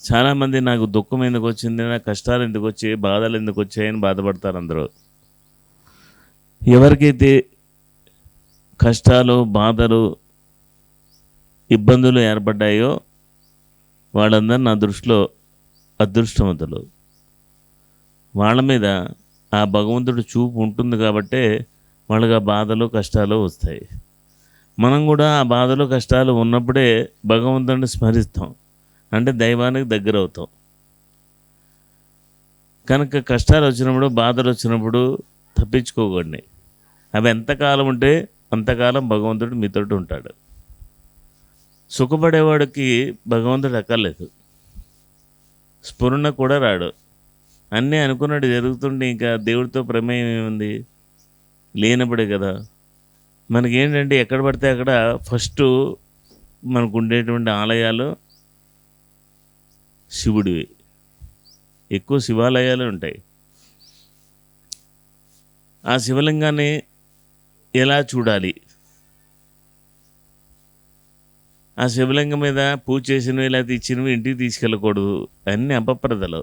చాలామంది నాకు దుఃఖం ఎందుకు వచ్చింది, నాకు కష్టాలు ఎందుకు వచ్చాయి, బాధలు ఎందుకు వచ్చాయని బాధపడతారు అందరూ. ఎవరికైతే కష్టాలు, బాధలు, ఇబ్బందులు ఏర్పడ్డాయో వాళ్ళందరూ నా దృష్టిలో అదృష్టవంతులు. వాళ్ళ మీద ఆ భగవంతుడి చూపు ఉంటుంది కాబట్టే వాళ్ళకి ఆ బాధలు, కష్టాలు వస్తాయి. మనం కూడా ఆ బాధలు, కష్టాలు ఉన్నప్పుడే భగవంతుడిని స్మరిస్తాం, అంటే దైవానికి దగ్గర అవుతాం. కనుక కష్టాలు వచ్చినప్పుడు, బాధలు వచ్చినప్పుడు తప్పించుకోకండి. అవి ఎంతకాలం ఉంటే అంతకాలం భగవంతుడు మీతోటి ఉంటాడు. సుఖపడేవాడికి భగవంతుడు అక్కర్లేదు, స్ఫురణ కూడా రాడు. అన్నీ అనుకున్నట్టు జరుగుతుంటే ఇంకా దేవుడితో ప్రమేయం ఏముంది? లేనప్పుడే కదా. మనకేంటంటే ఎక్కడ పడితే అక్కడ ఫస్ట్ మనకు ఉండేటువంటి ఆలయాలు శివుడివి, ఎక్కువ శివాలయాలు ఉంటాయి. ఆ శివలింగాన్ని ఎలా చూడాలి? ఆ శివలింగం మీద పూజ చేసినవి లేకపోతే ఇచ్చినవి ఇంటికి తీసుకెళ్ళకూడదు, అన్నీ అపప్రదలు.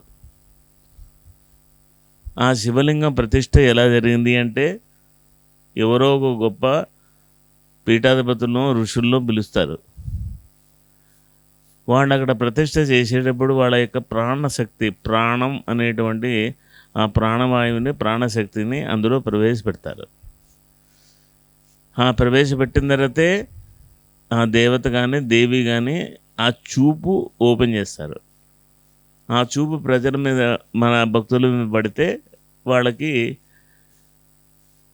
ఆ శివలింగం ప్రతిష్ట ఎలా జరిగింది అంటే ఎవరో ఒక గొప్ప పీఠాధిపతులను, ఋషుల్లో పిలుస్తారు. వాళ్ళు అక్కడ ప్రతిష్ట చేసేటప్పుడు వాళ్ళ యొక్క ప్రాణశక్తి, ప్రాణం అనేటువంటి ఆ ప్రాణవాయువుని, ప్రాణశక్తిని అందులో ప్రవేశపెడతారు. ఆ ప్రవేశపెట్టిన తర్వాతే ఆ దేవత కానీ, దేవి కానీ ఆ చూపు ఓపెన్ చేస్తారు. ఆ చూపు ప్రజల మీద, మన భక్తుల మీద పడితే వాళ్ళకి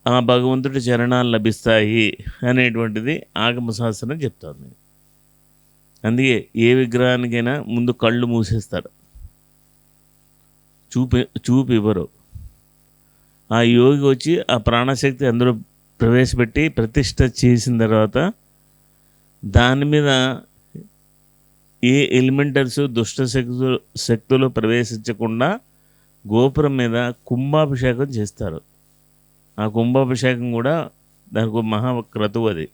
ఆ భగవంతుడి చరణాలు లభిస్తాయి అనేటువంటిది ఆగమశాస్త్రం చెప్తుంది. అందుకే ఏ విగ్రహానికైనా ముందు కళ్ళు మూసేస్తారు, చూపు ఇవ్వరు. ఆ యోగి వచ్చి ఆ ప్రాణశక్తి అందులో ప్రవేశపెట్టి ప్రతిష్ట చేసిన తర్వాత దాని మీద ఏ ఎలిమెంటర్స్, దుష్ట శక్తులు ప్రవేశించకుండా గోపురం మీద కుంభాభిషేకం చేస్తారు. ఆ కుంభాభిషేకం కూడా దానికి మహాక్రతువు. అది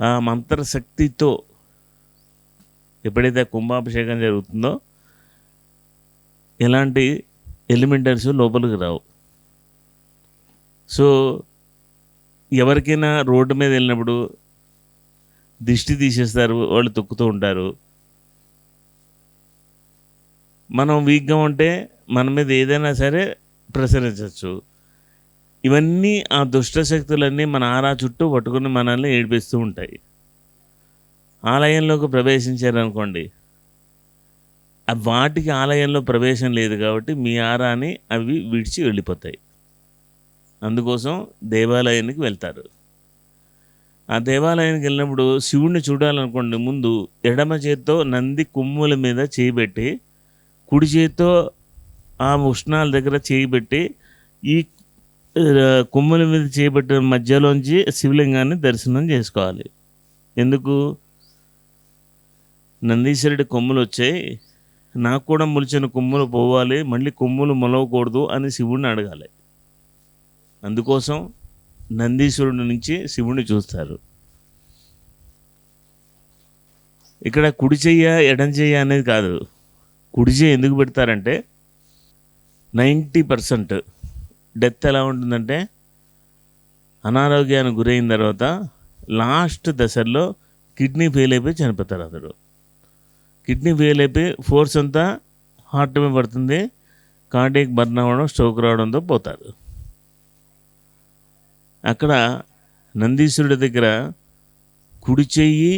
ఆ మంత్రశక్తితో ఎప్పుడైతే కుంభాభిషేకం జరుగుతుందో ఎలాంటి ఎలిమెంటర్స్ లోపలికి రావు. సో ఎవరికైనా రోడ్డు మీద వెళ్ళినప్పుడు దిష్టి తీసేస్తారు, వాళ్ళు తొక్కుతూ ఉంటారు. మనం వీక్గా ఉంటే మన మీద ఏదైనా సరే ప్రసరించవచ్చు. ఇవన్నీ ఆ దుష్టశక్తులన్నీ మన ఆరా చుట్టూ పట్టుకుని మనల్ని ఏడిపిస్తూ ఉంటాయి. ఆలయంలోకి ప్రవేశించారనుకోండి, వాటికి ఆలయంలో ప్రవేశం లేదు కాబట్టి మీ ఆరాని అవి విడిచి వెళ్ళిపోతాయి. అందుకోసం దేవాలయానికి వెళ్తారు. ఆ దేవాలయానికి వెళ్ళినప్పుడు శివుణ్ణి చూడాలనుకోండి, ముందు ఎడమ చేత్తో నంది కొమ్ముల మీద చేయిబెట్టి, కుడి చేత్తో ఆ ఉష్ణాల దగ్గర చేయిబెట్టి, ఈ కొమ్ముల మీద చేయిబెట్టిన మధ్యలోంచి శివలింగాన్ని దర్శనం చేసుకోవాలి. ఎందుకు? నందీశ్వరుడి కొమ్ములు వచ్చాయి, నాకు కూడా మొలిచిన కొమ్ములు పోవాలి, మళ్ళీ కొమ్ములు మొలవకూడదు అని శివుడిని అడగాలి. అందుకోసం నందీశ్వరుడి నుంచి శివుడిని చూస్తారు. ఇక్కడ కుడి చెయ్య, ఎడం చెయ్య అనేది కాదు. కుడి చెయ్యి ఎందుకు పెడతారంటే 90% డెత్ ఎలా ఉంటుందంటే అనారోగ్యానికి గురైన తర్వాత లాస్ట్ దశల్లో కిడ్నీ ఫెయిల్ అయిపోయి చనిపోతారు. అతడు కిడ్నీ ఫెయిల్ అయిపోయి ఫోర్స్ అంతా హార్ట్ మీద పడుతుంది, కార్డియాక్ బర్న్ అవ్వడం, స్ట్రోక్ రావడంతో పోతారు. అక్కడ నందీశ్వరుడి దగ్గర కుడి చెయ్యి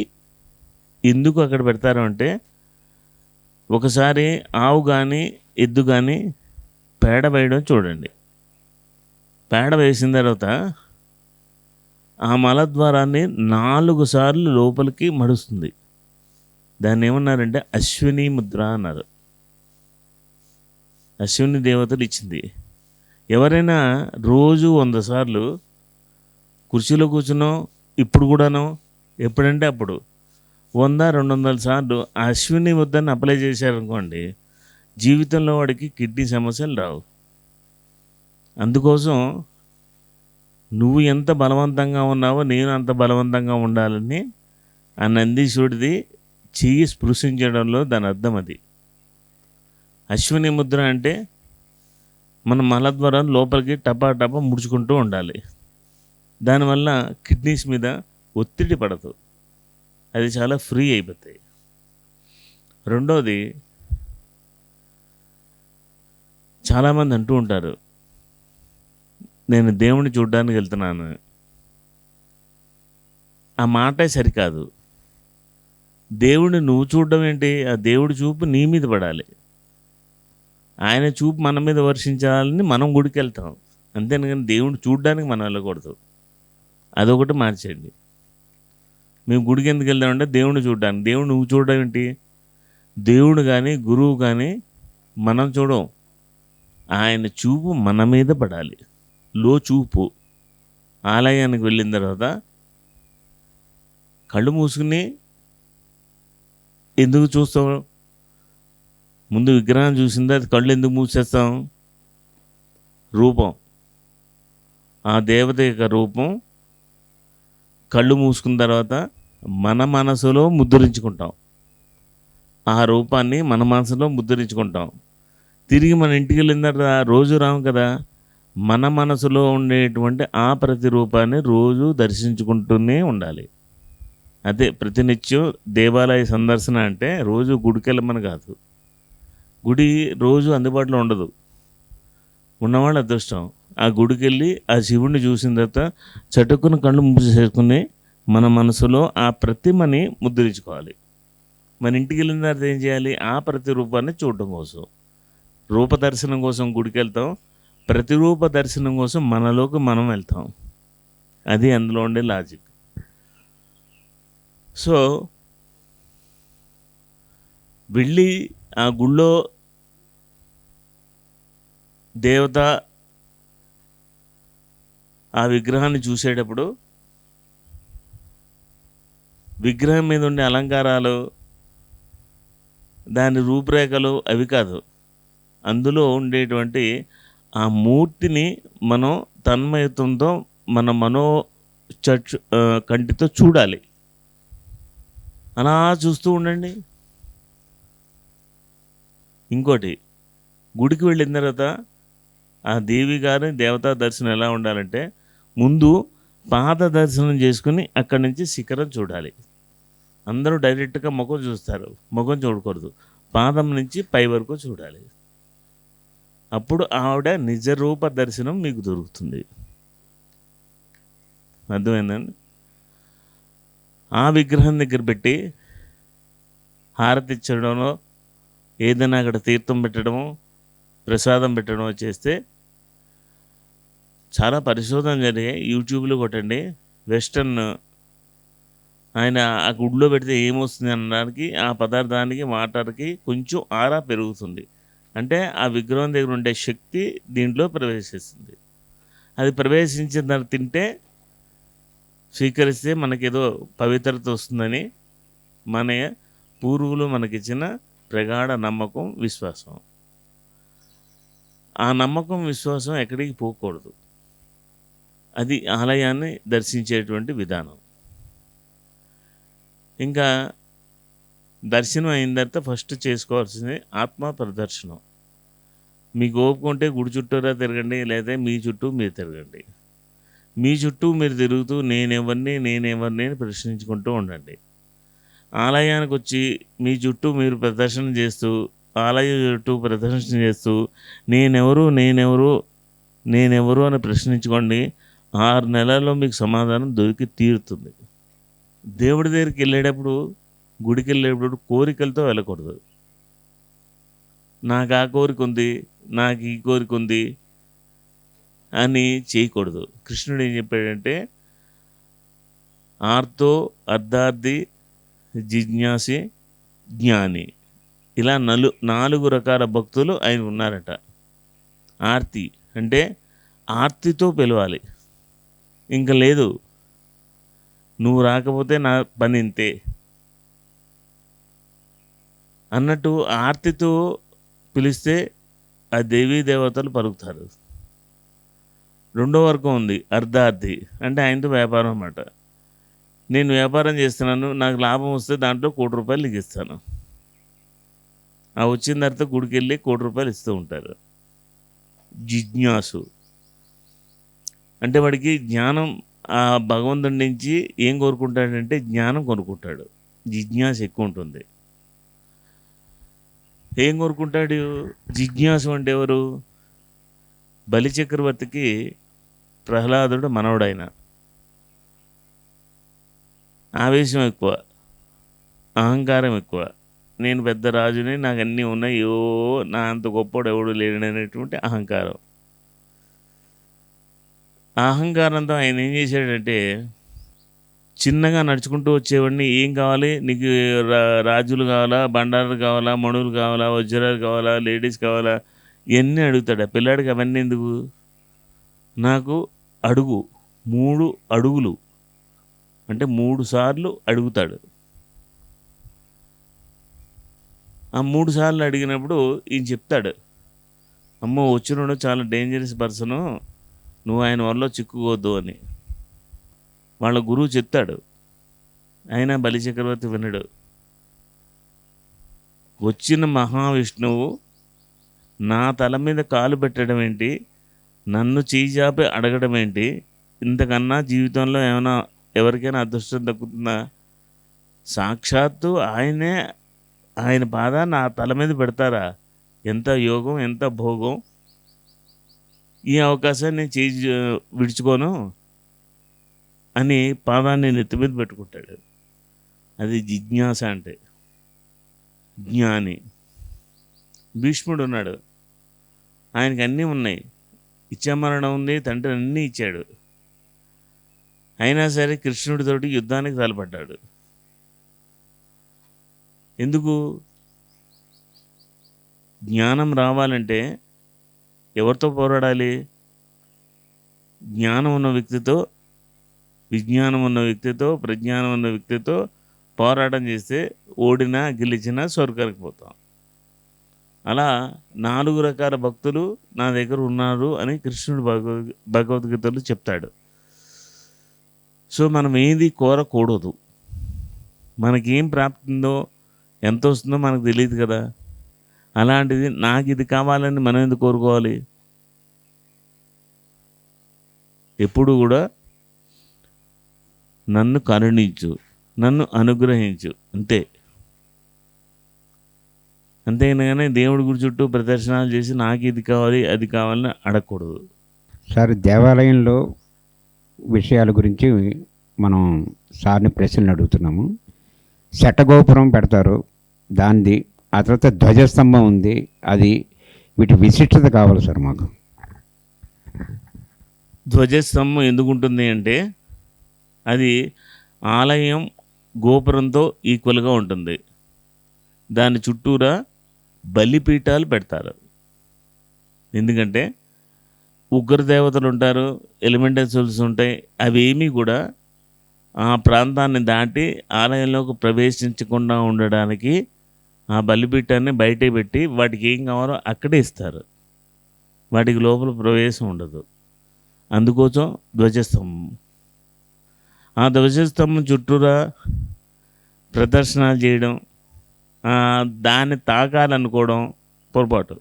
ఎందుకు అక్కడ పెడతారు అంటే, ఒకసారి ఆవు కానీ ఎద్దు కానీ పేడ వేయడం చూడండి. పేడ వేసిన తర్వాత ఆ మలద్వారాన్ని 4 సార్లు లోపలికి మడుస్తుంది. దాన్ని ఏమన్నారంటే అశ్విని ముద్ర అన్నారు. అశ్విని దేవతలు ఇచ్చింది. ఎవరైనా రోజు 100 సార్లు కుర్చీలో కూర్చునో, ఇప్పుడు కూడానో, ఎప్పుడంటే అప్పుడు 100-200 సార్లు అశ్విని ముద్రని అప్లై చేశారనుకోండి, జీవితంలో వాడికి కిడ్నీ సమస్యలు రావు. అందుకోసం నువ్వు ఎంత బలవంతంగా ఉన్నావో నేను అంత బలవంతంగా ఉండాలని ఆ నందీశ్వరుడిది చెయ్యి స్పృశించడంలో దాని అర్థం అది. అశ్విని ముద్ర అంటే మన మలద్వారం లోపలికి టపా టపా ముడుచుకుంటూ ఉండాలి. దానివల్ల కిడ్నీస్ మీద ఒత్తిడి పడదు, అది చాలా ఫ్రీ అయిపోతాయి. రెండోది, చాలామంది అంటూ ఉంటారు, నేను దేవుణ్ణి చూడడానికి వెళ్తున్నాను. ఆ మాటే సరికాదు. దేవుడిని నువ్వు చూడడం ఏంటి? ఆ దేవుడి చూపు నీ మీద పడాలి. ఆయన చూపు మన మీద వర్షించాలని మనం గుడికి వెళ్తాం, అంతేగాని దేవుడిని చూడడానికి మనం వెళ్ళకూడదు. అదొకటి మార్చేయండి. మేము గుడికి ఎందుకు వెళ్దామంటే దేవుడిని చూడడానికి. దేవుడు నువ్వు చూడడం ఏంటి? దేవుడు కానీ గురువు కానీ మనం చూడం, ఆయన చూపు మన మీద పడాలి. లో చూపు. ఆలయానికి వెళ్ళిన తర్వాత కళ్ళు మూసుకుని ఎందుకు చూస్తాం? ముందు విగ్రహం చూసిన తర్వాత కళ్ళు ఎందుకు మూసేస్తాం? రూపం, ఆ దేవత యొక్క రూపం కళ్ళు మూసుకున్న తర్వాత మన మనసులో ముద్రించుకుంటాం. ఆ రూపాన్ని మన మనసులో ముద్రించుకుంటాం. తిరిగి మన ఇంటికి వెళ్ళిన తర్వాత రోజు రాము కదా, మన మనసులో ఉండేటువంటి ఆ ప్రతిరూపాన్ని రోజు దర్శించుకుంటూనే ఉండాలి. అదే ప్రతినిత్యం దేవాలయ సందర్శన అంటే రోజు గుడికి వెళ్ళమని కాదు. గుడి రోజు అందుబాటులో ఉండదు, ఉన్నవాళ్ళు అదృష్టం. ఆ గుడికి వెళ్ళి ఆ శివుడిని చూసిన తర్వాత చటుక్కున కళ్ళు మూసేసుకుని మన మనసులో ఆ ప్రతిమని ముద్రించుకోవాలి. మన ఇంటికి వెళ్ళిన తర్వాత ఏం చేయాలి? ఆ ప్రతిరూపాన్ని చూడటం కోసం, రూపదర్శనం కోసం గుడికి వెళ్తాం, ప్రతిరూప దర్శనం కోసం మనలోకి మనం వెళ్తాం. అది అందులో ఉండే లాజిక్. సో వెళ్ళి ఆ గుళ్ళో దేవత ఆ విగ్రహాన్ని చూసేటప్పుడు విగ్రహం మీద ఉండే అలంకారాలు, దాని రూపురేఖలు అవి కాదు, అందులో ఉండేటువంటి ఆ మూర్తిని మనం తన్మయత్వంతో మన కంటితో చూడాలి. అలా చూస్తూ ఉండండి. ఇంకోటి, గుడికి వెళ్ళిన తర్వాత ఆ దేవి గారి దేవతా దర్శనం ఎలా ఉండాలంటే, ముందు పాద దర్శనం చేసుకుని అక్కడి నుంచి శిఖరం చూడాలి. అందరూ డైరెక్ట్గా ముఖం చూస్తారు, ముఖం చూడకూడదు. పాదం నుంచి పై వరకు చూడాలి. అప్పుడు ఆవిడ నిజరూప దర్శనం మీకు దొరుకుతుంది. అర్థమైందండి? ఆ విగ్రహం దగ్గర పెట్టి హారతి ఇచ్చడమో, ఏదైనా అక్కడ తీర్థం పెట్టడమో, ప్రసాదం పెట్టడమో చేస్తే చాలా పరిశోధన జరిగాయి. యూట్యూబ్లో కొట్టండి, వెస్టర్న్ ఆయన ఆ గుడిలో పెడితే ఏమొస్తుంది అనడానికి, ఆ పదార్థానికి వాటర్కి కొంచెం ఆరా పెరుగుతుంది. అంటే ఆ విగ్రహం దగ్గర ఉండే శక్తి దీంట్లో ప్రవేశిస్తుంది. అది ప్రవేశించిన తర్వాత తింటే, స్వీకరిస్తే మనకేదో పవిత్రత వస్తుందని మన పూర్వులు మనకిచ్చిన ప్రగాఢ నమ్మకం, విశ్వాసం. ఆ నమ్మకం, విశ్వాసం ఎక్కడికి పోకూడదు. అది ఆలయాన్ని దర్శించేటువంటి విధానం. ఇంకా దర్శనం అయిన తర్వాత ఫస్ట్ చేసుకోవాల్సింది ఆత్మ ప్రదర్శనం. మీకు ఓపిక ఉంటే గుడి చుట్టూరా తిరగండి, లేదా మీ చుట్టూ మీరు తిరగండి. మీ చుట్టూ మీరు తిరుగుతూ నేనెవరిని అని ప్రశ్నించుకుంటూ ఉండండి. ఆలయానికి వచ్చి మీ చుట్టూ మీరు ప్రదర్శన చేస్తూ, ఆలయ చుట్టూ ప్రదర్శన చేస్తూ నేనెవరు అని ప్రశ్నించుకోండి. 6 నెలల్లో మీకు సమాధానం దొరికి తీరుతుంది. దేవుడి దగ్గరికి వెళ్ళేటప్పుడు, గుడికి వెళ్ళేటప్పుడు కోరికలతో వెళ్ళకూడదు. నాకు ఆ కోరిక ఉంది, నాకు ఈ కోరిక ఉంది అని చేయకూడదు. కృష్ణుడు ఏం చెప్పాడంటే, ఆర్తో అర్ధార్థి జిజ్ఞాసి జ్ఞాని, ఇలా 4 రకాల భక్తులు ఆయన ఉన్నారట. ఆర్తి అంటే ఆర్తితో పిలవాలి, ఇంకా లేదు నువ్వు రాకపోతే నా పని ఇంతే అన్నట్టు ఆర్తితో పిలిస్తే ఆ దేవీ దేవతలు పలుకుతారు. రెండో వర్గం ఉంది, అర్ధార్థి అంటే ఆయనతో వ్యాపారం అన్నమాట. నేను వ్యాపారం చేస్తున్నాను, నాకు లాభం వస్తే దాంట్లో ₹1,00,00,000 నీకు ఇస్తాను. ఆ వచ్చిన తర్వాత గుడికెళ్ళి ₹1,00,00,000 ఇస్తూ ఉంటారు. జిజ్ఞాసు అంటే వాడికి జ్ఞానం, ఆ భగవంతుడి నుంచి ఏం కోరుకుంటాడంటే జ్ఞానం కొనుక్కుంటాడు. జిజ్ఞాస ఎక్కువ ఉంటుంది. ఏం కోరుకుంటాడు? జిజ్ఞాసు అంటే ఎవరు? బలి చక్రవర్తికి ప్రహ్లాదుడు మనవడైన. ఆవేశం ఎక్కువ, అహంకారం ఎక్కువ. నేను పెద్ద రాజుని, నాకు అన్నీ ఉన్నాయి, నా అంత గొప్పోడు ఎవడు లేడనేటువంటి అహంకారం. ఆ అహంకారంతో ఆయన ఏం చేశాడంటే, చిన్నగా నడుచుకుంటూ వచ్చేవాడిని, ఏం కావాలి నీకు? రాజులు కావాలా, బండారాలు కావాలా, మణులు కావాలా, వజ్రాలు కావాలా, లేడీస్ కావాలా, ఇవన్నీ అడుగుతాడు. ఆ పిల్లాడికి అవన్నీ ఎందుకు? నాకు అడుగు, 3 అడుగులు అంటే 3 సార్లు అడుగుతాడు. ఆ 3 సార్లు అడిగినప్పుడు ఈయన చెప్తాడు, అమ్మో వచ్చినోడు చాలా డేంజరస్ పర్సను, నువ్వు ఆయన వల్ల చిక్కుకోవద్దు అని వాళ్ళ గురువు చెప్తాడు. అయినా బలి చక్రవర్తి వినడు. వచ్చిన మహావిష్ణువు నా తల మీద కాలు పెట్టడం ఏంటి, నన్ను చేజాపి అడగడం ఏంటి, ఇంతకన్నా జీవితంలో ఏమైనా ఎవరికైనా అదృష్టం దక్కుతుందా? సాక్షాత్తు ఆయనే, ఆయన పాదాన్ని నా తల మీద పెడతారా? ఎంత యోగం, ఎంత భోగం! ఈ అవకాశాన్ని నేను విడుచుకోను అని పాదాన్ని నెత్తి మీద పెట్టుకుంటాడు. అది జిజ్ఞాస అంటే. జ్ఞాని. భీష్ముడు ఉన్నాడు, ఆయనకి అన్నీ ఉన్నాయి, ఇచ్చామరణం ఉంది, తండ్రి అన్నీ ఇచ్చాడు. అయినా సరే కృష్ణుడితోటి యుద్ధానికి తలపడ్డాడు. ఎందుకు? జ్ఞానం రావాలంటే ఎవరితో పోరాడాలి? జ్ఞానం ఉన్న వ్యక్తితో, విజ్ఞానం ఉన్న వ్యక్తితో, ప్రజ్ఞానం ఉన్న వ్యక్తితో పోరాటం చేస్తే ఓడినా గెలిచినా స్వర్గానికి పోతాం. అలా 4 రకాల భక్తులు నా దగ్గర ఉన్నారు అని కృష్ణుడు భగవద్గీతలో చెప్తాడు. సో మనం ఏది కోరకూడదు. మనకేం ప్రాప్తిందో, ఎంత వస్తుందో మనకు తెలియదు కదా. అలాంటిది నాకు ఇది కావాలని మనం ఎందుకు కోరుకోవాలి? ఎప్పుడు కూడా నన్ను కరుణించు, నన్ను అనుగ్రహించు, అంతే. అంతేగాని దేవుడి గుడి చుట్టూ ప్రదర్శనలు చేసి నాకు ఇది కావాలి అది కావాలని అడగకూడదు. సార్, దేవాలయంలో విషయాల గురించి మనం సార్ని ప్రశ్నలు అడుగుతున్నాము. శటగోపురం పెడతారు, దానిది. ఆ తర్వాత ధ్వజస్తంభం ఉంది, అది. వీటి విశిష్టత కావాలి సార్ మాకు. ధ్వజస్తంభం ఎందుకు ఉంటుంది అంటే, అది ఆలయం గోపురంతో ఈక్వల్గా ఉంటుంది. దాని చుట్టూరా బలిపీఠాలు పెడతారు. ఎందుకంటే ఉగ్రదేవతలు ఉంటారు, ఎలిమెంటల్ సోల్స్ ఉంటాయి. అవేమీ కూడా ఆ ప్రాంతాన్ని దాటి ఆలయంలోకి ప్రవేశించకుండా ఉండడానికి ఆ బలిపీఠాన్ని బయటే పెట్టి వాటికి ఏం కావాలో అక్కడే ఇస్తారు. వాటికి లోపల ప్రవేశం ఉండదు. అందుకోసం ధ్వజస్తంభం. ఆ ధ్వజస్తంభం చుట్టూరా ప్రదర్శనలు చేయడం, దాన్ని తాకాలనుకోవడం పొరపాటు.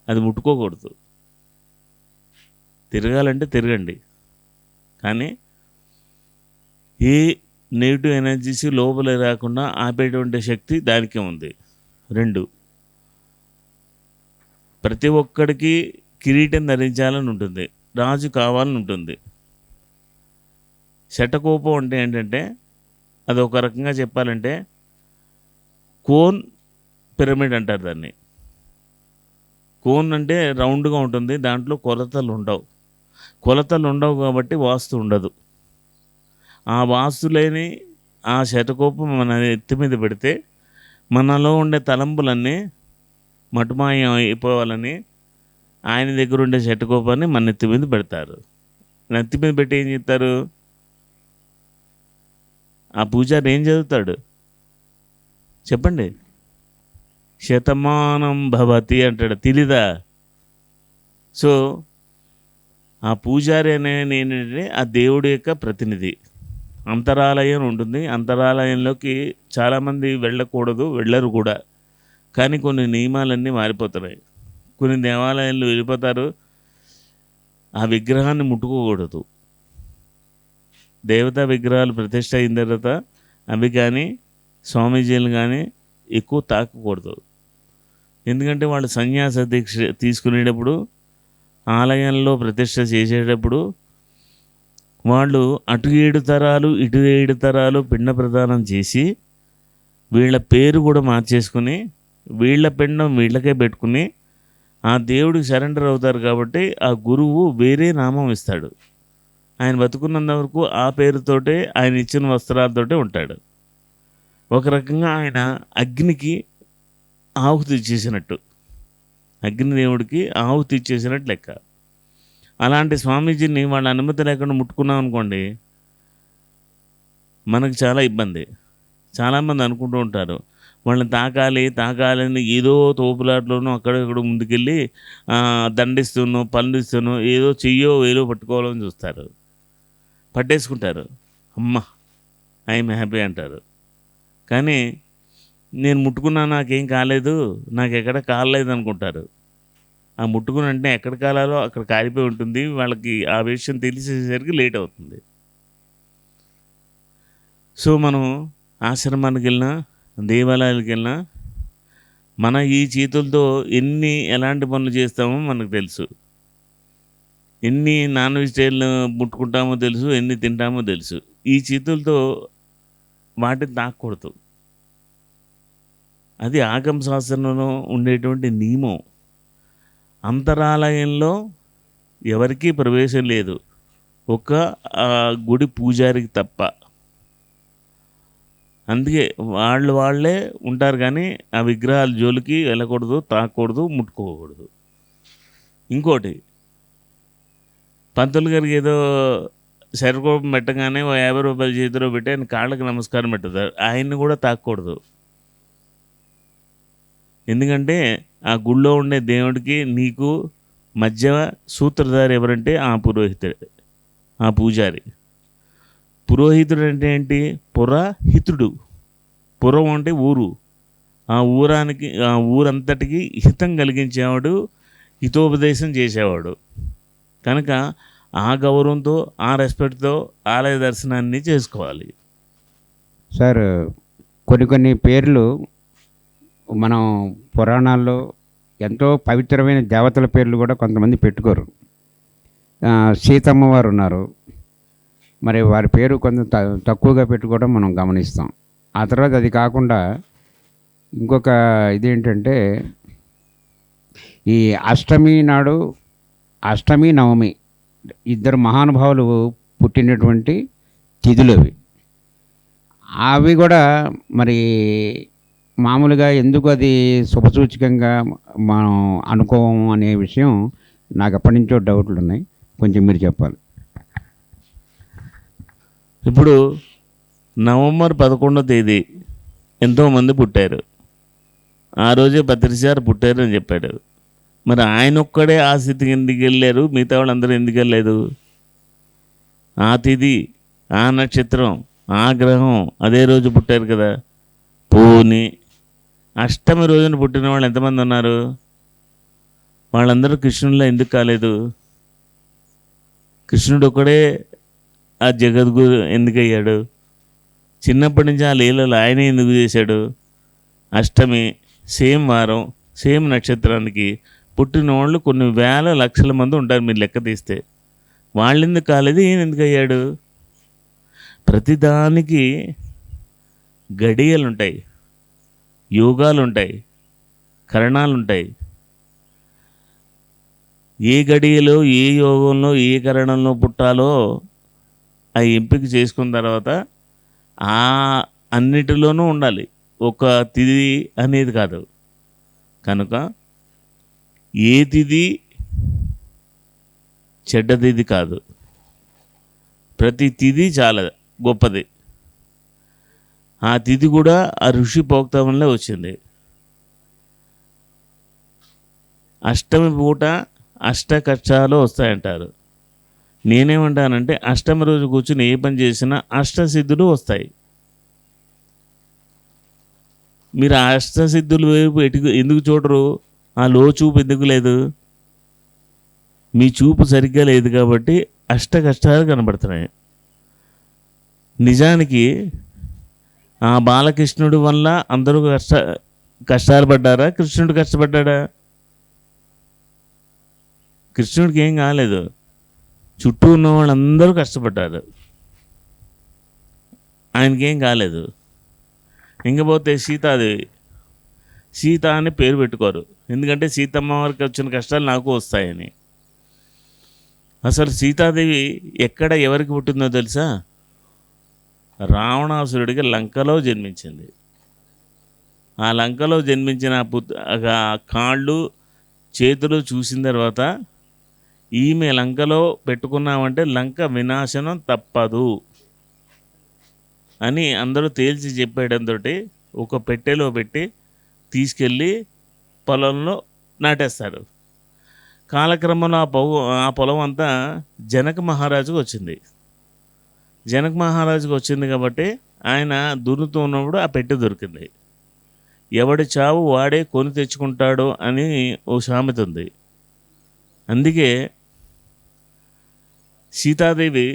అది ముట్టుకోకూడదు. తిరగాలంటే తిరగండి, కానీ ఏ నెగిటివ్ ఎనర్జీస్ లోపల రాకుండా ఆపేటువంటి శక్తి దానికే ఉంది. 2, ప్రతి ఒక్కడికి కిరీటం ధరించాలని ఉంటుంది, రాజు కావాలని ఉంటుంది. శటకోపం అంటే ఏంటంటే, అది ఒక రకంగా చెప్పాలంటే కోన్ పిరమిడ్ అంటారు దాన్ని. కోన్ అంటే రౌండ్గా ఉంటుంది, దాంట్లో కొలతలు ఉండవు కాబట్టి వాస్తు ఉండదు. ఆ వాస్తు లేని ఆ శటకోపం మన ఎత్తి మీద పెడితే మనలో ఉండే తలంపులన్నీ మటుమాయం అయిపోవాలని ఆయన దగ్గర ఉండే శటకోపాన్ని మన నెత్తి మీద పెడతారు. నెత్తి మీద పెట్టి ఏం చేస్తారు? ఆ పూజారి ఏం చదువుతాడు చెప్పండి? శతమానం భవతి అంటాడు, తెలీదా? సో ఆ పూజారి అనే ఏంటంటే ఆ దేవుడి యొక్క ప్రతినిధి. అంతరాలయం ఉంటుంది. అంతరాలయంలోకి చాలామంది వెళ్ళకూడదు, వెళ్ళరు కూడా. కానీ కొన్ని నియమాలన్నీ మారిపోతున్నాయి. కొన్ని దేవాలయాల్లో వెళ్ళిపోతారు, ఆ విగ్రహాన్ని ముట్టుకోకూడదు. దేవతా విగ్రహాలు ప్రతిష్ట అయిన తర్వాత అవి కానీ స్వామీజీలు కానీ ఎక్కువ తాకకూడదు. ఎందుకంటే వాళ్ళు సన్యాస దీక్ష తీసుకునేటప్పుడు, ఆలయంలో ప్రతిష్ట చేసేటప్పుడు వాళ్ళు అటు 7 తరాలు ఇటు 7 తరాలు పిండ ప్రదానం చేసి వీళ్ళ పేరు కూడా మార్చేసుకుని వీళ్ళ పిండం వీళ్ళకే పెట్టుకుని ఆ దేవుడికి సరెండర్ అవుతారు. కాబట్టి ఆ గురువు వేరే నామం ఇస్తాడు. ఆయన బతుకున్నంత వరకు ఆ పేరుతోటే, ఆయన ఇచ్చిన వస్త్రాలతోటే ఉంటాడు. ఒక రకంగా ఆయన అగ్నికి ఆహుతి ఇచ్చేసినట్టు, అగ్నిదేవుడికి ఆహుతి ఇచ్చేసినట్టు లెక్క. అలాంటి స్వామీజీని వాళ్ళ అనుమతి లేకుండా ముట్టుకున్నాం అనుకోండి, మనకు చాలా ఇబ్బంది. చాలామంది అనుకుంటూ ఉంటారు వాళ్ళని తాకాలని, ఏదో తోపులాట్లోనూ అక్కడక్కడ ముందుకెళ్ళి దండిస్తూనో పనులిస్తూనో ఏదో చెయ్యో వేలో పట్టుకోవాలని చూస్తారు, పట్టేసుకుంటారు. అమ్మ ఐఎమ్ హ్యాపీ అంటారు. కానీ నేను ముట్టుకున్నా, నాకేం కాలేదు, నాకు ఎక్కడ కాలేదు అనుకుంటారు. ఆ ముట్టుకుని అంటే ఎక్కడ కాలాలో అక్కడ కాలిపోయి ఉంటుంది. వాళ్ళకి ఆ విషయం తెలిసేసరికి లేట్ అవుతుంది. సో మనం ఆశ్రమానికి వెళ్ళినా, దేవాలయాలకు వెళ్ళినా, మన ఈ చేతులతో ఎలాంటి పనులు చేస్తామో మనకు తెలుసు. ఎన్ని నాన్ వెజిటేరియన్ ముట్టుకుంటామో తెలుసు, ఎన్ని తింటామో తెలుసు. ఈ చేతులతో వాటిని తాకూడదు. అది ఆగమ శాస్త్రంలో ఉండేటువంటి నియమం. అంతరాలయంలో ఎవరికీ ప్రవేశం లేదు, ఒక గుడి పూజారికి తప్ప. అందుకే వాళ్ళే ఉంటారు, కానీ ఆ విగ్రహాల జోలికి వెళ్ళకూడదు, తాకూడదు, ముట్టుకోకూడదు. ఇంకోటి, పంతులు గారికి ఏదో శరకోపం పెట్టగానే 50 రూపాయలు చేతిలో పెట్టి ఆయన కాళ్ళకి నమస్కారం పెట్టుతారు. ఆయన్ని కూడా తాకూడదు. ఎందుకంటే ఆ గుళ్ళో ఉండే దేవుడికి నీకు మధ్య సూత్రధారి ఎవరంటే ఆ పురోహితుడే, ఆ పూజారి. పురోహితుడు అంటే ఏంటి? పురహితుడు. పురం అంటే ఊరు. ఆ ఊరంతటికి హితం కలిగించేవాడు, హితోపదేశం చేసేవాడు. కనుక ఆ గౌరవంతో, ఆ రెస్పెక్ట్తో ఆలయ దర్శనాన్ని చేసుకోవాలి. సార్, కొన్ని పేర్లు మనం పురాణాల్లో ఎంతో పవిత్రమైన దేవతల పేర్లు కూడా కొంతమంది పెట్టుకోరు. సీతమ్మ వారు ఉన్నారు, మరి వారి పేరు కొంచెం తక్కువగా పెట్టుకోవడం మనం గమనిస్తాం. ఆ తర్వాత అది కాకుండా ఇంకొక ఇదేంటంటే, ఈ అష్టమి నాడు, అష్టమి నవమి ఇద్దరు మహానుభావులు పుట్టినటువంటి తిథులు అవి కూడా మరి మామూలుగా ఎందుకు అది శుభసూచకంగా మనం అనుకోము అనే విషయం నాకు అప్పటి నుంచో డౌట్లు ఉన్నాయి. కొంచెం మీరు చెప్పాలి. ఇప్పుడు నవంబర్ 11వ తేదీ ఎంతోమంది పుట్టారు. ఆ రోజే పత్రిసారి పుట్టారు అని చెప్పాడు. మరి ఆయన ఒక్కడే ఆ స్థితికి ఎందుకు వెళ్ళారు, మిగతా వాళ్ళందరూ ఎందుకు వెళ్ళలేదు? ఆ తిథి, ఆ నక్షత్రం, ఆ గ్రహం అదే రోజు పుట్టారు కదా. పోనీ అష్టమి రోజున పుట్టిన వాళ్ళు ఎంతమంది ఉన్నారు? వాళ్ళందరూ కృష్ణుడిలో ఎందుకు కాలేదు? కృష్ణుడు ఒక్కడే ఆ జగద్గురు ఎందుకు అయ్యాడు? చిన్నప్పటి నుంచి ఆ లీలలు ఆయన ఎందుకు చేశాడు? అష్టమి సేమ్ వారం, సేమ్ నక్షత్రానికి పుట్టిన వాళ్ళు కొన్ని వేల లక్షల మంది ఉంటారు మీరు లెక్క తీస్తే. వాళ్ళు ఎందుకు కాలేదు, ఈయన ఎందుకు అయ్యాడు? ప్రతిదానికి గడియలు ఉంటాయి, యోగాలు ఉంటాయి, కరణాలు ఉంటాయి. ఏ గడియలో, ఏ యోగంలో, ఏ కరణంలో పుట్టాలో ఆ ఎంపిక చేసుకున్న తర్వాత ఆ అన్నిటిలోనూ ఉండాలి, ఒక తిథి అనేది కాదు. కనుక ఏ తిథి చెడ్డ తిథి కాదు, ప్రతి తిథి చాలా గొప్పది. ఆ తిథి కూడా ఆ ఋషి పోక్త వల్లే వచ్చింది. అష్టమి పూట అష్ట కష్టాలు వస్తాయంటారు. నేనేమంటానంటే అష్టమి రోజు కూర్చుని ఏ పని చేసినా అష్టసిద్ధులు వస్తాయి. మీరు ఆ అష్టసిద్ధుల వైపు ఎందుకు చూడరు? ఆ లో చూపు ఎందుకు లేదు? మీ చూపు సరిగ్గా లేదు కాబట్టి అష్ట కష్టాలు కనబడుతున్నాయి. నిజానికి ఆ బాలకృష్ణుడి వల్ల అందరూ కష్టాలు పడ్డారా? కృష్ణుడు కష్టపడ్డాడా? కృష్ణుడికి ఏం కాలేదు, చుట్టూ ఉన్న వాళ్ళందరూ కష్టపడ్డారు, ఆయనకేం కాలేదు. ఇంకపోతే సీతాదేవి, సీత అని పేరు పెట్టుకోరు, ఎందుకంటే సీతమ్మ వారికి వచ్చిన కష్టాలు నాకు వస్తాయని. అసలు సీతాదేవి ఎక్కడ ఎవరికి పుట్టిందో తెలుసా? రావణాసురుడికి లంకలో జన్మించింది. ఆ లంకలో జన్మించిన కాళ్ళు చేతులు చూసిన తర్వాత ఈమె లంకలో పెట్టుకున్నామంటే లంక వినాశనం తప్పదు అని అందరూ తేల్చి చెప్పేయడంతో ఒక పెట్టెలో పెట్టి తీసుకెళ్ళి పొలంలో నాటేస్తారు. కాలక్రమంలో ఆ పొలం అంతా జనక మహారాజుకు వచ్చింది. జనక మహారాజుకు వచ్చింది కాబట్టి ఆయన దున్నుతూ ఉన్నప్పుడు ఆ పెట్టె దొరికింది. ఎవడి చావు వాడే కొని తెచ్చుకుంటాడు అని ఓ సామెత ఉంది. అందుకే సీతాదేవి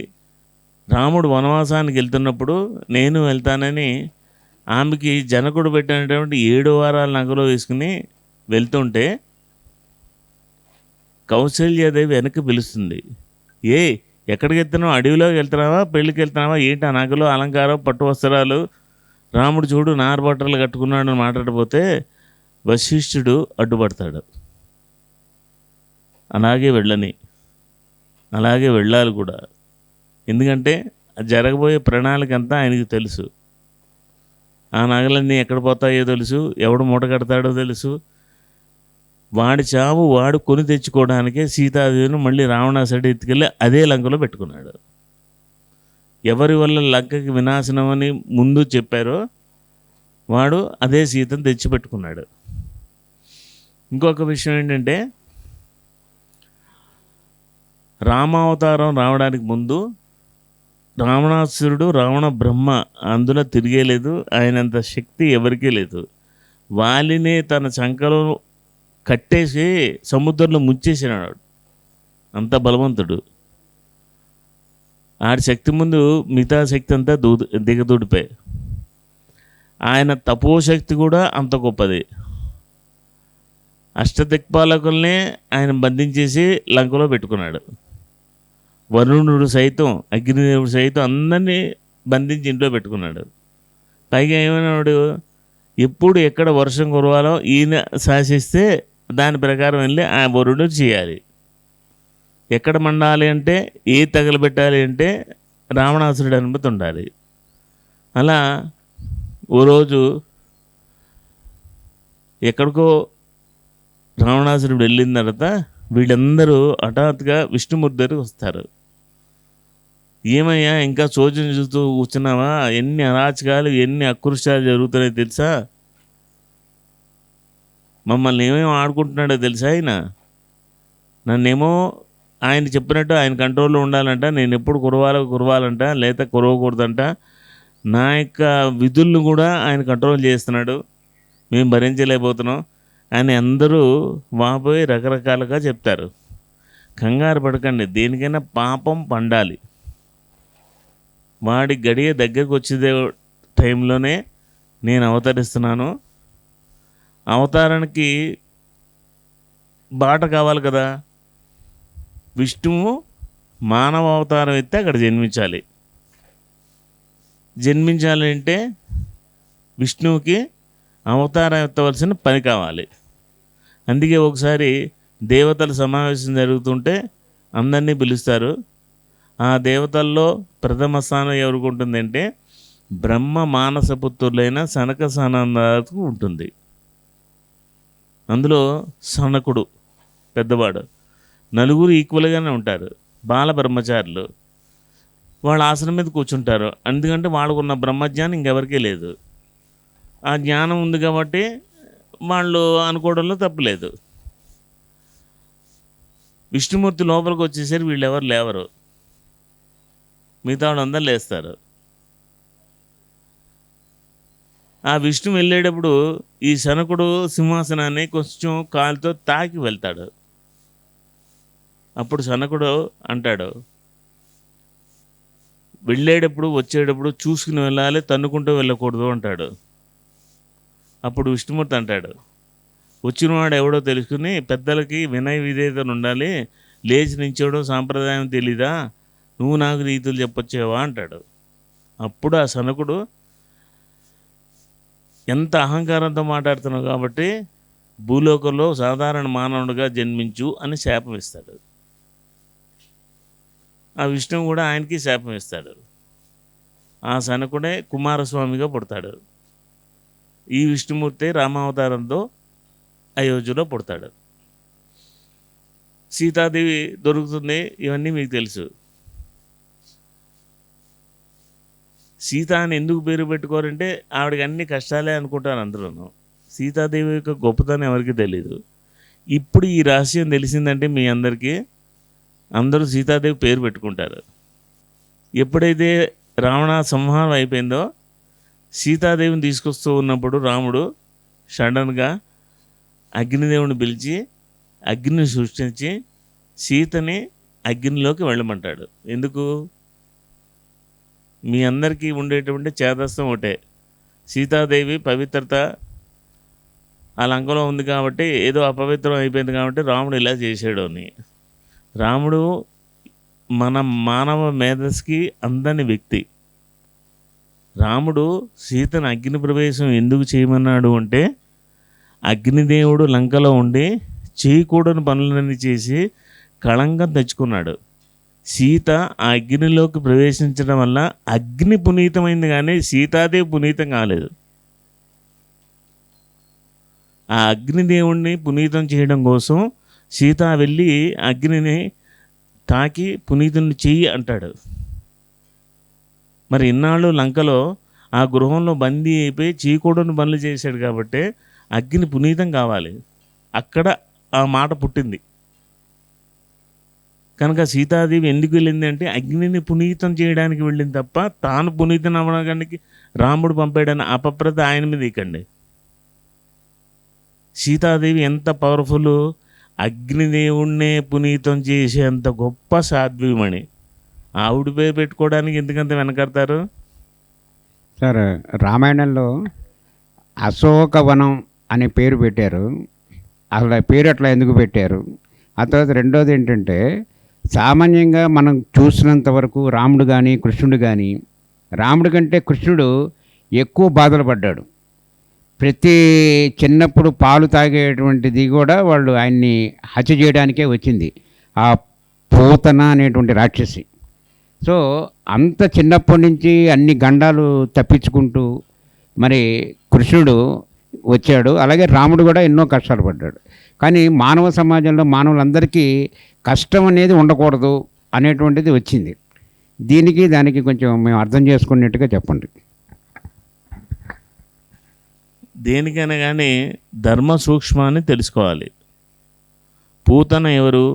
రాముడు వనవాసానికి వెళ్తున్నప్పుడు నేను వెళ్తానని ఆమెకి జనకుడు పెట్టినటువంటి 7 వారాల నగలో వేసుకుని వెళ్తుంటే కౌశల్యాదేవి వెనక్కి పిలుస్తుంది. ఎక్కడికి వెళ్తున్నావు? అడవిలోకి వెళ్తున్నావా? పెళ్ళికి వెళ్తున్నావా? ఏంటి ఆ నగలు, అలంకారం, పట్టు వస్త్రాలు? రాముడు చూడు నారబట్టలు కట్టుకున్నాడు అని మాట్లాడిపోతే వశిష్ఠుడు అడ్డుపడతాడు. అలాగే వెళ్ళాలి కూడా. ఎందుకంటే జరగబోయే ప్రణాళిక అంతా ఆయనకి తెలుసు. ఆ నగలన్నీ ఎక్కడ పోతాయో తెలుసు, ఎవడు మూట కడతాడో తెలుసు. వాడి చావు వాడు కొని తెచ్చుకోవడానికే సీతాదేవిని మళ్ళీ రావణాసురుడు ఎత్తుకెళ్ళి అదే లంకలో పెట్టుకున్నాడు. ఎవరి వల్ల లంకకి వినాశనం అని ముందు చెప్పారో వాడు అదే సీతను తెచ్చిపెట్టుకున్నాడు. ఇంకొక విషయం ఏంటంటే రామావతారం రావడానికి ముందు రావణాసురుడు రావణ బ్రహ్మ అందులో తిరిగేలేదు. ఆయనంత శక్తి ఎవరికీ లేదు. వాలినే తన చంకలో కట్టేసి సముద్రంలో ముంచేసినాడు. అంత బలవంతుడు. ఆడి శక్తి ముందు మిగతా శక్తి అంతా దిగదూడిపోయి, ఆయన తపోశక్తి కూడా అంత గొప్పది. అష్టదిక్పాలకుల్నే ఆయన బంధించేసి లంకలో పెట్టుకున్నాడు. వరుణుడు సైతం, అగ్నిదేవుడు సైతం అందరినీ బంధించి ఇంట్లో పెట్టుకున్నాడు. పైగా ఏమైనాడు, ఎప్పుడు ఎక్కడ వర్షం కురవాలో ఈయన శాసిస్తే దాని ప్రకారం వెళ్ళి ఆ వరుణుడు చేయాలి. ఎక్కడ మండాలి అంటే, ఏ తగలబెట్టాలి అంటే రావణాసురుడు అనుమతి ఉండాలి. అలా ఓ రోజు ఎక్కడికో రావణాసురుడు వెళ్ళిన తర్వాత వీళ్ళందరూ హఠాత్తుగా విష్ణుమూర్తి దగ్గరికి వస్తారు. ఏమయ్యా ఇంకా చోద్యం చూస్తూ కూర్చున్నావా? ఎన్ని అరాచకాలు, ఎన్ని అకృష్టాలు జరుగుతున్నాయో తెలుసా? మమ్మల్ని ఏమేమో ఆడుకుంటున్నాడో తెలుసా? నన్నేమో ఆయన చెప్పినట్టు ఆయన కంట్రోల్లో ఉండాలంట, నేను ఎప్పుడు కురవాలంట, లేదా కురవకూడదంట. నా యొక్క విధులను కూడా ఆయన కంట్రోల్ చేస్తున్నాడు, మేము భరించలేకపోతున్నాం అని అందరూ వాపోయి రకరకాలుగా చెప్తారు. కంగారు పడకండి, దేనికైనా పాపం పండాలి. వాడి గడియ దగ్గరకు వచ్చే టైంలోనే నేను అవతరిస్తున్నాను. అవతారానికి బాట కావాలి కదా. విష్ణువు మానవ అవతారం ఎత్తే అక్కడ జన్మించాలి అంటే విష్ణువుకి అవతారం ఎత్తవలసిన పని కావాలి. అందుకే ఒకసారి దేవతల సమావేశం జరుగుతుంటే అందరినీ పిలుస్తారు. ఆ దేవతల్లో ప్రథమ స్థానం ఎవరికి ఉంటుందంటే బ్రహ్మ మానసపుత్రులైన సనక సనందాలకు ఉంటుంది. అందులో సనకుడు పెద్దవాడు, నలుగురు ఈక్వల్గానే ఉంటారు. బాల బ్రహ్మచారులు వాళ్ళ ఆసనం మీద కూర్చుంటారు. ఎందుకంటే వాళ్ళకున్న బ్రహ్మజ్ఞానం ఇంకెవరికీ లేదు. ఆ జ్ఞానం ఉంది కాబట్టి వాళ్ళు అనుకోవడంలో తప్పులేదు. విష్ణుమూర్తి లోపలికి వచ్చేసరికి వీళ్ళు ఎవరు లేవరు. మిగతా వాళ్ళందరూ లేస్తారు. ఆ విష్ణు వెళ్ళేటప్పుడు ఈ శనకుడు సింహాసనాన్ని కొంచెం కాలుతో తాకి వెళ్తాడు. అప్పుడు శనకుడు అంటాడు, వెళ్ళేటప్పుడు వచ్చేటప్పుడు చూసుకుని వెళ్ళాలి, తన్నుకుంటూ వెళ్ళకూడదు అంటాడు. అప్పుడు విష్ణుమూర్తి అంటాడు, వచ్చినవాడు ఎవడో తెలుసుకుని పెద్దలకి వినయ విధేయతలు ఉండాలి, లేచి నించోవడం సాంప్రదాయం తెలీదా, నువ్వు నాకు రీతులు చెప్పొచ్చేవా అంటాడు. అప్పుడు ఆ శనకుడు ఎంత అహంకారంతో మాట్లాడుతున్నావు కాబట్టి భూలోకంలో సాధారణ మానవుడిగా జన్మించు అని శాపం ఇస్తాడు. ఆ విష్ణువు కూడా ఆయనకి శాపం ఇస్తాడు. ఆ శనకుడే కుమారస్వామిగా పుడతాడు. ఈ విష్ణుమూర్తి రామావతారంతో అయోధ్యలో పుడతాడు. సీతాదేవి దొరుకుతుంది, ఇవన్నీ మీకు తెలుసు. సీత అని ఎందుకు పేరు పెట్టుకోరంటే ఆవిడకి అన్ని కష్టాలే అనుకుంటారు అందరూ. సీతాదేవి యొక్క గొప్పతనం ఎవరికి తెలీదు. ఇప్పుడు ఈ రహస్యం తెలిసిందంటే మీ అందరికీ, అందరూ సీతాదేవి పేరు పెట్టుకుంటారు. ఎప్పుడైతే రావణ సంహారం అయిపోయిందో సీతాదేవిని తీసుకొస్తూ ఉన్నప్పుడు రాముడు సడన్గా అగ్నిదేవుని పిలిచి అగ్నిని సృష్టించి సీతని అగ్నిలోకి వెళ్ళమంటాడు. ఎందుకు? మీ అందరికీ ఉండేటువంటి చేదస్తం ఒకటే, సీతాదేవి పవిత్రత ఆ లంకలో ఉంది కాబట్టి ఏదో అపవిత్రం అయిపోయింది కాబట్టి రాముడు ఇలా చేసాడు అని. రాముడు మన మానవ మేధస్కి అందని వ్యక్తి. రాముడు సీతను అగ్ని ప్రవేశం ఎందుకు చేయమన్నాడు అంటే అగ్నిదేవుడు లంకలో ఉండి చేయకూడని పనులన్నీ చేసి కళంకం తెచ్చుకున్నాడు. సీత ఆ అగ్నిలోకి ప్రవేశించడం వల్ల అగ్ని పునీతమైంది కానీ సీతాదేవి పునీతం కాలేదు. ఆ అగ్నిదేవుణ్ణి పునీతం చేయడం కోసం సీత వెళ్ళి అగ్నిని తాకి పునీతుని చెయ్యి అంటాడు. మరి ఇన్నాళ్ళు లంకలో ఆ గృహంలో బందీ అయిపోయి చేయకూడని పనులు చేశాడు కాబట్టి అగ్ని పునీతం కావాలి. అక్కడ ఆ మాట పుట్టింది. కనుక సీతాదేవి ఎందుకు వెళ్ళింది అంటే అగ్నిని పునీతం చేయడానికి వెళ్ళింది తప్ప తాను పునీతం అవ్వడానికి రాముడు పంపాడని అపప్రద ఆయన మీద ఇకండి. సీతాదేవి ఎంత పవర్ఫుల్, అగ్నిదేవుణ్ణే పునీతం చేసేంత గొప్ప సాధ్వీమణి. ఆవిడ పేరు పెట్టుకోవడానికి ఎందుకంత వెనకడతారు? సార్, రామాయణంలో అశోకవనం అనే పేరు పెట్టారు. అసలు ఆ పేరు అట్లా ఎందుకు పెట్టారు? ఆ తర్వాత రెండోది ఏంటంటే, సామాన్యంగా మనం చూసినంత వరకు రాముడు కానీ కృష్ణుడు కానీ, రాముడి కంటే కృష్ణుడు ఎక్కువ బాధలు పడ్డాడు. ప్రతి చిన్నప్పుడు పాలు తాగేటువంటిది కూడా వాళ్ళు ఆయన్ని హత్య చేయడానికే వచ్చింది, ఆ పూతన అనేటువంటి రాక్షసి. సో అంత చిన్నప్పటి నుంచి అన్ని గండాలు తప్పించుకుంటూ మరి కృష్ణుడు వచ్చాడు. అలాగే రాముడు కూడా ఎన్నో కష్టాలు పడ్డాడు. కానీ మానవ సమాజంలో మానవులందరికీ కష్టం అనేది ఉండకూడదు అనేటువంటిది వచ్చింది. దీనికి దానికి కొంచెం మేము అర్థం చేసుకున్నట్టుగా చెప్పండి. దేనికైనా కానీ ధర్మ సూక్ష్మాన్ని తెలుసుకోవాలి. పూతన ఎవరు?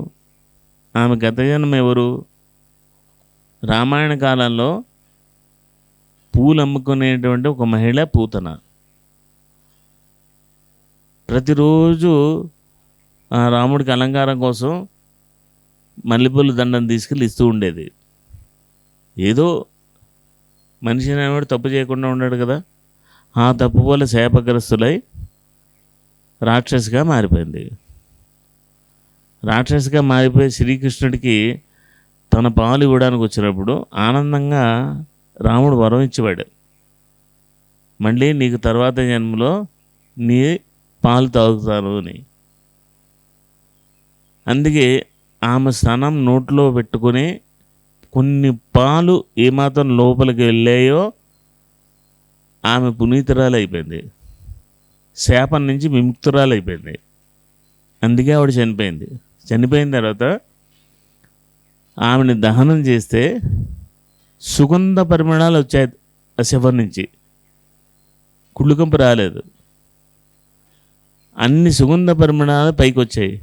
ఆమె గతజన్మ ఎవరు? రామాయణ కాలంలో పూలు అమ్ముకునేటువంటి ఒక మహిళ పూతన. ప్రతిరోజు రాముడికి అలంకారం కోసం మల్లెపూల దండం తీసుకెళ్ళి ఇస్తూ ఉండేది. ఏదో మనిషి అనేవాడు తప్పు చేయకుండా ఉన్నాడు కదా, ఆ తప్పు వల్ల శాపగ్రస్తులై రాక్షసిగా మారిపోయింది. రాక్షసిగా మారిపోయి శ్రీకృష్ణుడికి తన పాలు ఇవ్వడానికి వచ్చినప్పుడు ఆనందంగా రాముడు వరం ఇచ్చేవాడు, మళ్ళీ నీకు తర్వాత జన్మలో నీ పాలు తాగుతాను అని. అందుకే ఆమె స్థనం నోట్లో పెట్టుకొని కొన్ని పాలు ఏమాత్రం లోపలికి వెళ్ళాయో ఆమె పునీతురాలు అయిపోయింది, శాపం నుంచి విముక్తురాలు అయిపోయింది. అందుకే ఆవిడ చనిపోయింది. చనిపోయిన తర్వాత ఆమెను దహనం చేస్తే సుగంధ పరిమళాలు వచ్చాయి ఆ శవం నుంచి, కుళ్ళుకంపు రాలేదు. అన్ని సుగంధ పరిమళాలు పైకి వచ్చాయి.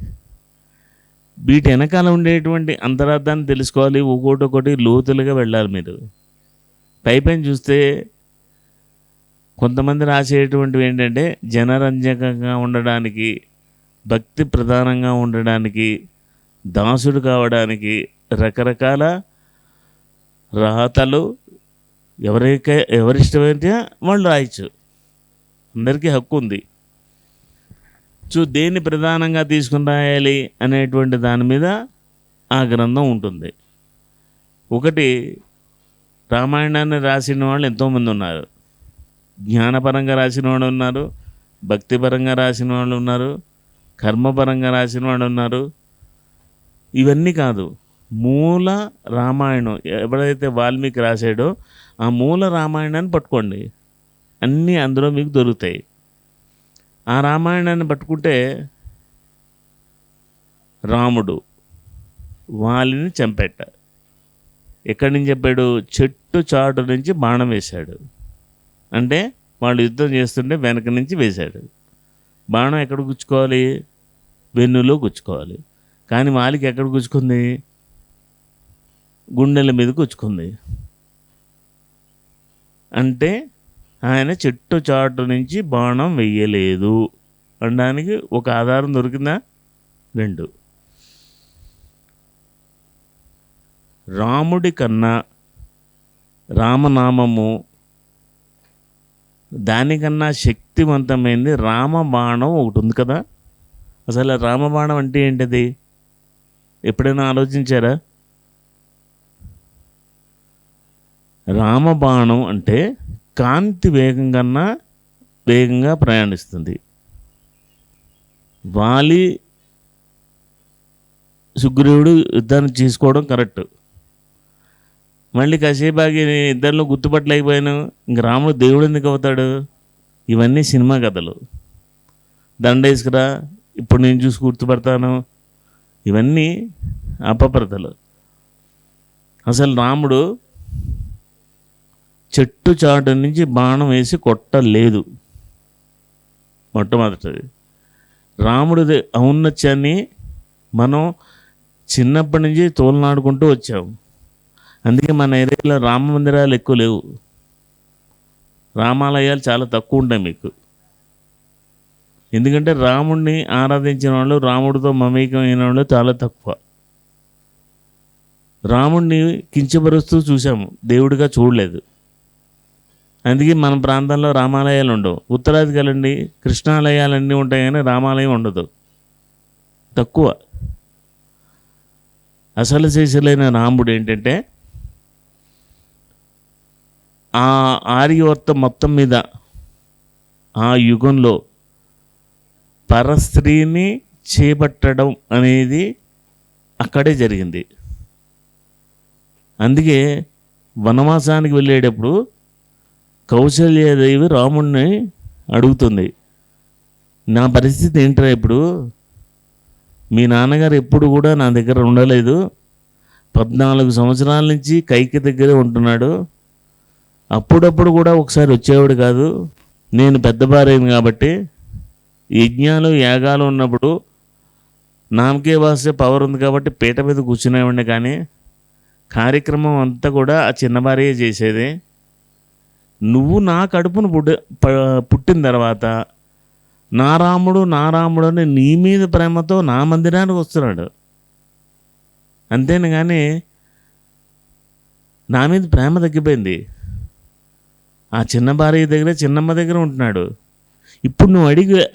వీటి వెనకాల ఉండేటువంటి అంతరార్థాన్ని తెలుసుకోవాలి. ఒక్కొక్కటి లోతులుగా వెళ్ళాలి. మీరు పైపైన చూస్తే కొంతమంది రాసేటువంటివి ఏంటంటే జనరంజకంగా ఉండడానికి, భక్తి ప్రధానంగా ఉండడానికి, దాసుడు కావడానికి రకరకాల రాతలు ఎవరిష్టమైతే వాళ్ళు రాయచ్చు. అందరికీ హక్కు ఉంది. సో దేన్ని ప్రధానంగా తీసుకుని రాయాలి అనేటువంటి దాని మీద ఆ గ్రంథం ఉంటుంది. ఒకటి, రామాయణాన్ని రాసిన వాళ్ళు ఎంతోమంది ఉన్నారు. జ్ఞానపరంగా రాసిన వాళ్ళు ఉన్నారు, భక్తిపరంగా రాసిన వాళ్ళు ఉన్నారు, కర్మపరంగా రాసిన వాళ్ళు ఉన్నారు. ఇవన్నీ కాదు, మూల రామాయణం ఎవరైతే వాల్మీకి రాశాడో ఆ మూల రామాయణాన్ని పట్టుకోండి. అన్నీ అందులో మీకు దొరుకుతాయి. ఆ రామాయణాన్ని పట్టుకుంటే రాముడు వాలిని చంపేట. ఎక్కడి నుంచి చెప్పాడు? చెట్టు చాటు నుంచి బాణం వేశాడు. అంటే వాళ్ళు యుద్ధం చేస్తుంటే వెనక నుంచి వేశాడు. బాణం ఎక్కడ గుచ్చుకోవాలి? వెన్నులో గుచ్చుకోవాలి. కానీ వాలికి ఎక్కడ గుచ్చుకుంది? గుండెల మీద గుచ్చుకుంది. అంటే ఆయన చెట్టు చాటు నుంచి బాణం వెయ్యలేదు అనడానికి ఒక ఆధారం దొరికిందా? 2. రాముడి కన్నా రామనామము దానికన్నా శక్తివంతమైంది రామబాణం ఒకటి ఉంది కదా. అసలు రామబాణం అంటే ఏంటిది? ఎప్పుడైనా ఆలోచించారా? రామబాణం అంటే కాంతి వేగం కన్నా వేగంగా ప్రయాణిస్తుంది. వాలి సుగ్రీవుడు యుద్ధాన్ని చేసుకోవడం కరెక్ట్. మళ్ళీ కాసేపాకి ఇద్దరిలో గుర్తుపట్టలేకపోయాను, ఇంక రాముడు దేవుడు ఎందుకు అవుతాడు? ఇవన్నీ సినిమా కథలు. దండేసుకురా, ఇప్పుడు నేను చూసి గుర్తుపడతాను, ఇవన్నీ అపప్రతలు. అసలు రాముడు చెట్టు చాటు నుంచి బాణం వేసి కొట్టలేదు. మొట్టమొదటిది. రాముడి ఔన్నత్యాన్ని మనం చిన్నప్పటి నుంచి తోలనాడుకుంటూ వచ్చాము. అందుకే మన ఏరియాలో రామ మందిరాలు ఎక్కువ లేవు, రామాలయాలు చాలా తక్కువ ఉంటాయి మీకు. ఎందుకంటే రాముడిని ఆరాధించిన వాళ్ళు, రాముడితో మమేకమైన వాళ్ళు చాలా తక్కువ. రాముడిని కించపరుస్తూ చూసాము, దేవుడిగా చూడలేదు. అందుకే మన ప్రాంతంలో రామాలయాలు ఉండవు. ఉత్తరాదికి వెళ్ళండి, కృష్ణాలయాలన్నీ ఉంటాయి కానీ రామాలయం ఉండదు, తక్కువ. అసలు శేషులైన రాముడు ఏంటంటే ఆ ఆర్యవర్త మొత్తం మీద ఆ యుగంలో పరస్త్రీని చేపట్టడం అనేది అక్కడే జరిగింది. అందుకే వనవాసానికి వెళ్ళేటప్పుడు కౌశల్యాదేవి రాముడిని అడుగుతుంది, నా పరిస్థితి ఏంట్రా ఇప్పుడు? మీ నాన్నగారు ఎప్పుడు కూడా నా దగ్గర ఉండలేదు, 14 సంవత్సరాల నుంచి కైకి దగ్గరే ఉంటున్నాడు, అప్పుడప్పుడు కూడా ఒకసారి వచ్చేవాడు కాదు. నేను పెద్ద భార్యను కాబట్టి యజ్ఞాలు యాగాలు ఉన్నప్పుడు నామకే వాసే పవర్ ఉంది కాబట్టి పీట మీద కూర్చునేవాడిని, కానీ కార్యక్రమం అంతా కూడా ఆ చిన్న భార్య చేసేది. నువ్వు నా కడుపును పుట్టిన తర్వాత నా రాముడు అని నీ మీద ప్రేమతో నా మందిరానికి వస్తున్నాడు, అంతేను కానీ నా మీద ప్రేమ తగ్గిపోయింది. ఆ చిన్న భార్య దగ్గర, చిన్నమ్మ దగ్గర ఉంటున్నాడు. ఇప్పుడు నువ్వు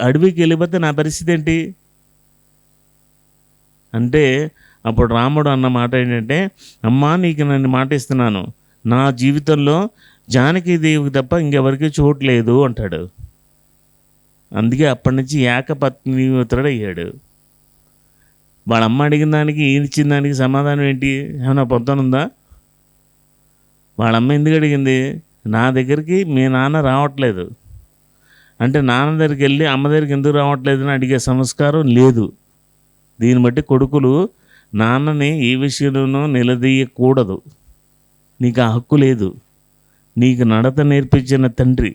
అడవికి వెళ్ళిపోతే నా పరిస్థితి ఏంటి అంటే, అప్పుడు రాముడు అన్న మాట ఏంటంటే, అమ్మా నీకు నన్ను మాట ఇస్తున్నాను, నా జీవితంలో జానకీదేవికి తప్ప ఇంకెవరికి చూడలేదు అంటాడు. అందుకే అప్పటి నుంచి ఏకపత్నివ్రతుడు అయ్యాడు. వాళ్ళ అమ్మ అడిగిన దానికి ఈయన ఇచ్చిన దానికి సమాధానం ఏంటి? ఏమైనా పొందనుందా? వాళ్ళ అమ్మ ఎందుకు అడిగింది? నా దగ్గరికి మీ నాన్న రావట్లేదు అంటే నాన్న దగ్గరికి వెళ్ళి అమ్మ దగ్గరికి ఎందుకు రావట్లేదు అని అడిగే సంస్కారం లేదు. దీన్ని బట్టి కొడుకులు నాన్నని ఏ విషయంలోనూ నిలదీయకూడదు. నీకు ఆ హక్కు లేదు. నీకు నడత నేర్పించిన తండ్రి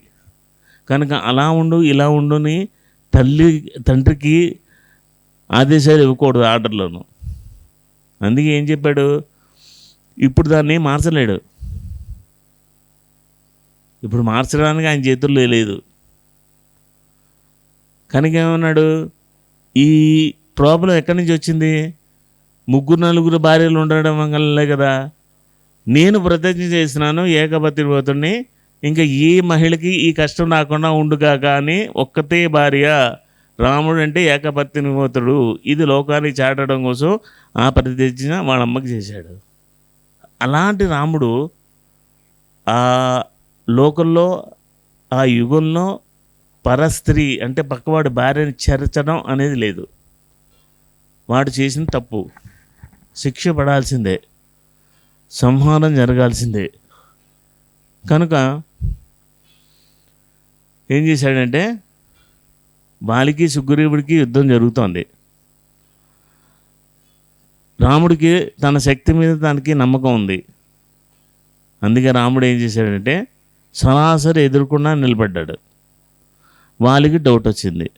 కనుక అలా ఉండు ఇలా ఉండుని తండ్రికి ఆదేశాలు ఇవ్వకూడదు ఆర్డర్లోను. అందుకే ఏం చెప్పాడు, ఇప్పుడు దాన్ని మార్చలేడు. ఇప్పుడు మార్చడానికి ఆయన చేతుల్లో లేదు. కనుక ఏమన్నాడు, ఈ ప్రాబ్లం ఎక్కడి నుంచి వచ్చింది? 3-4 భార్యలు ఉండడం వల్లే కదా. నేను ప్రతిజ్ఞ చేసినాను, ఏకపత్నివ్రతుడిని, ఇంకా ఏ మహిళకి ఈ కష్టం రాకుండా ఉండుగాక అని. ఒక్కతే భార్య. రాముడు అంటే ఏకపత్నివ్రతుడు. ఇది లోకానికి చాటడం కోసం ఆ ప్రతిజ్ఞ వాళ్ళ అమ్మకి చేశాడు. అలాంటి రాముడు ఆ లోకంలో, ఆ యుగంలో పరస్త్రీ అంటే పక్కవాడి భార్యని చేర్చడం అనేది లేదు. వాడు చేసిన తప్పు, శిక్ష పడాల్సిందే, సంహారం జరగాల్సిందే. కనుక ఏం చేశాడంటే, వాలికి సుగ్రీవుడికి యుద్ధం జరుగుతోంది. రాముడికి తన శక్తి మీద తనకి నమ్మకం ఉంది. అందుకే రాముడు ఏం చేశాడంటే సరాసరి ఎదుర్కొన్నా నిలబడ్డాడు. వాలికి డౌట్ వచ్చింది,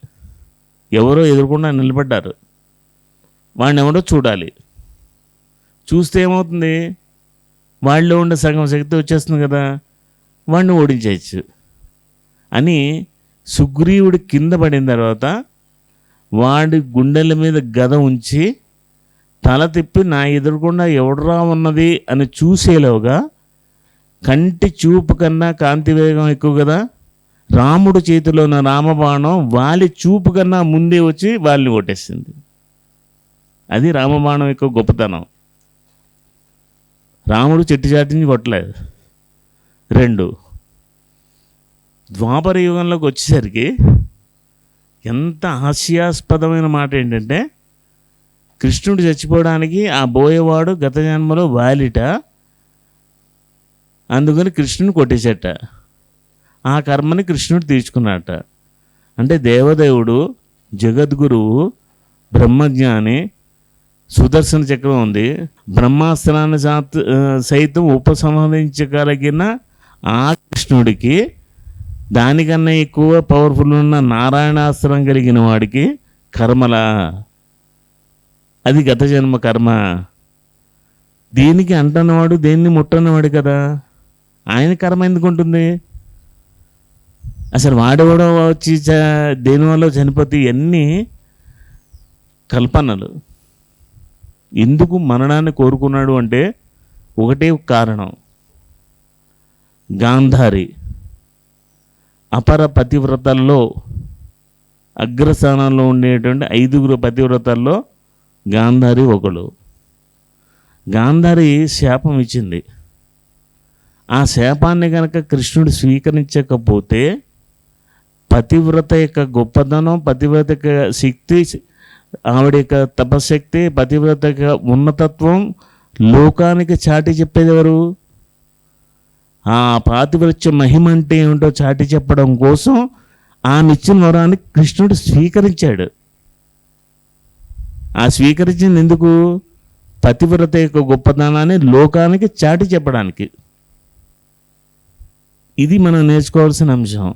ఎవరో ఎదుర్కొన్నా నిలబడ్డారు, వాడిని ఎవడో చూడాలి. చూస్తే ఏమవుతుంది, వాళ్ళలో ఉండే సగం శక్తి వచ్చేస్తుంది కదా, వాడిని ఓడించవచ్చు అని సుగ్రీవుడి కింద పడిన తర్వాత వాడి గుండెల మీద గద ఉంచి తల తిప్పి నా ఎదురుకుండా ఎవడరా ఉన్నది అని చూసేలోగా, కంటి చూపు కన్నా కాంతి వేగం ఎక్కువ కదా, రాముడు చేతిలో ఉన్న రామబాణం వాలి చూపు కన్నా ముందే వచ్చి వాళ్ళని కొట్టేసింది. అది రామబాణం యొక్క గొప్పతనం. రాముడు చెట్టుచాటిని కొట్టలేదు. 2, ద్వాపర యుగంలోకి వచ్చేసరికి ఎంత హాస్యాస్పదమైన మాట ఏంటంటే, కృష్ణుడు చచ్చిపోవడానికి ఆ బోయేవాడు గత జన్మలో వాలిట, అందుకని కృష్ణుని కొట్టేసేట. ఆ కర్మని కృష్ణుడు తీర్చుకున్నట. అంటే దేవదేవుడు, జగద్గురువు, బ్రహ్మజ్ఞాని, సుదర్శన చక్రం ఉంది, బ్రహ్మాస్త్రాన్ని సైతం ఉపసంహరించగలిగిన ఆ కృష్ణుడికి దానికన్నా ఎక్కువ పవర్ఫుల్ ఉన్న నారాయణాస్త్రం కలిగిన వాడికి కర్మలా? అది గత జన్మ కర్మ. దీనికి అంటన్నవాడు దేన్ని ముట్టన్నవాడు కదా, ఆయన కర్మ ఎందుకు ఉంటుంది? అసలు వాడెవడో వచ్చి దేనివల్ల చనిపోతే ఇవన్నీ కల్పనలు. ఎందుకు మరణాన్ని కోరుకున్నాడు అంటే ఒకటే కారణం, గాంధారి అపర పతివ్రతల్లో అగ్రస్థానంలో ఉండేటువంటి 5 పతివ్రతల్లో గాంధారి ఒకడు. గాంధారి శాపం ఇచ్చింది. ఆ శాపాన్ని కనుక కృష్ణుడు స్వీకరించకపోతే పతివ్రత యొక్క గొప్పదనం, పతివ్రత యొక్క శక్తి, ఆవిడ యొక్క తపశక్తి, పతివ్రత యొక్క ఉన్నతత్వం లోకానికి చాటి చెప్పేది ఎవరు? ఆ పాతివ్రత్య మహిమ అంటే ఏమిటో చాటి చెప్పడం కోసం ఆమె ఇచ్చిన వరాన్ని కృష్ణుడు స్వీకరించాడు. ఆ స్వీకరించింది ఎందుకు? పతివ్రత యొక్క గొప్పతనాన్ని లోకానికి చాటి చెప్పడానికి. ఇది మనం నేర్చుకోవాల్సిన అంశం.